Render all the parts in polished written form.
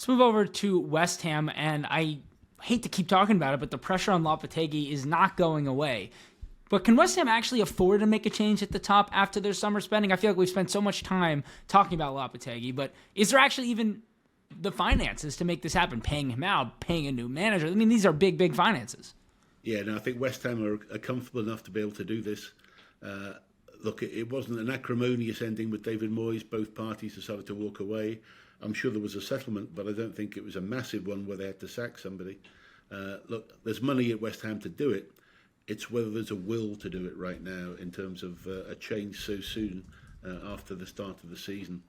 Let's move over to West Ham, and I hate to keep talking about it, but the pressure on Lopetegui is not going away. But can West Ham actually afford to make a change at the top after their summer spending? I feel like we've spent so much time talking about Lopetegui, but is there actually even the finances to make this happen? Paying him out, paying a new manager. I mean, these are big, big finances. Yeah, no, I think West Ham are comfortable enough to be able to do this. Look, it wasn't an acrimonious ending with David Moyes. Both parties decided to walk away. I'm sure there was a settlement, but I don't think it was a massive one where they had to sack somebody. Look, there's money at West Ham to do it. It's whether there's a will to do it right now in terms of a change so soon after the start of the season.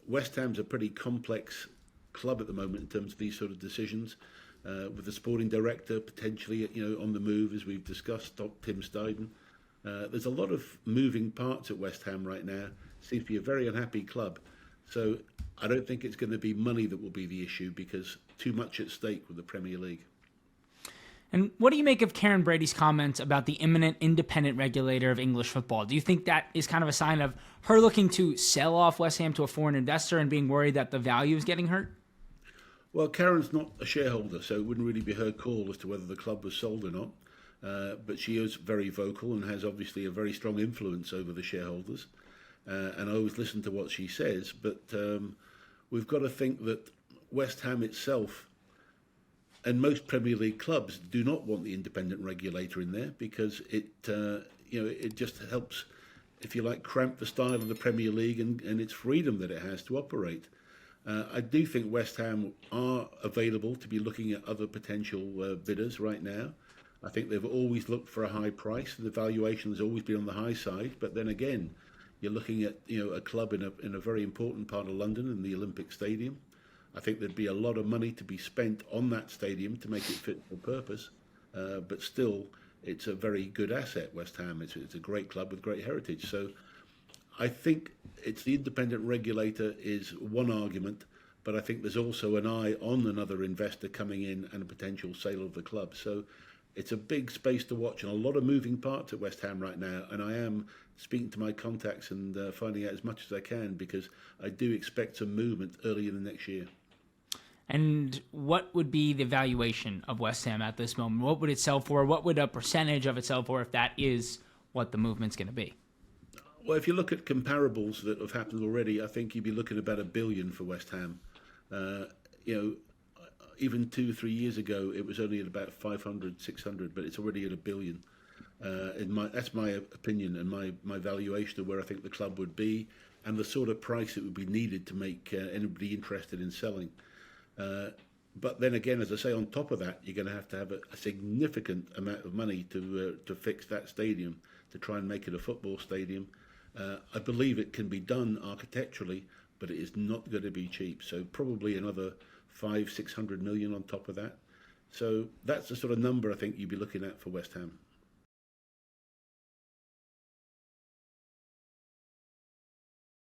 West Ham's a pretty complex club at the moment in terms of these sort of decisions. With the sporting director potentially, on the move, as we've discussed, Tim Steidten. There's a lot of moving parts at West Ham right now. Seems to be a very unhappy club. So I don't think it's going to be money that will be the issue because too much at stake with the Premier League. And what do you make of Karen Brady's comments about the imminent independent regulator of English football? Do you think that is kind of a sign of her looking to sell off West Ham to a foreign investor and being worried that the value is getting hurt? Well, Karen's not a shareholder, so it wouldn't really be her call as to whether the club was sold or not. But she is very vocal and has obviously a very strong influence over the shareholders. And I always listen to what she says. But we've got to think that West Ham itself and most Premier League clubs do not want the independent regulator in there because it just helps, if you like, cramp the style of the Premier League and its freedom that it has to operate. I do think West Ham are available to be looking at other potential bidders right now. I think they've always looked for a high price. The valuation has always been on the high side. But then again, you're looking at a club in a very important part of London in the Olympic Stadium. I think there'd be a lot of money to be spent on that stadium to make it fit for purpose. But still, it's a very good asset, West Ham. It's a great club with great heritage. So I think it's the independent regulator is one argument, but I think there's also an eye on another investor coming in and a potential sale of the club. So it's a big space to watch and a lot of moving parts at West Ham right now. And I am speaking to my contacts and finding out as much as I can because I do expect some movement early in the next year. And what would be the valuation of West Ham at this moment? What would it sell for? What would a percentage of it sell for if that is what the movement's going to be? Well, if you look at comparables that have happened already, I think you'd be looking at about $1 billion for West Ham. Even 2-3 years ago, it was only at about 500, 600, but it's already at $1 billion. That's my opinion and my valuation of where I think the club would be and the sort of price it would be needed to make anybody interested in selling. But then again, as I say, on top of that, you're going to have a significant amount of money to fix that stadium, to try and make it a football stadium. I believe it can be done architecturally, but it is not going to be cheap. So probably another 500-600 million on top of that. So that's the sort of number I think you'd be looking at for West Ham.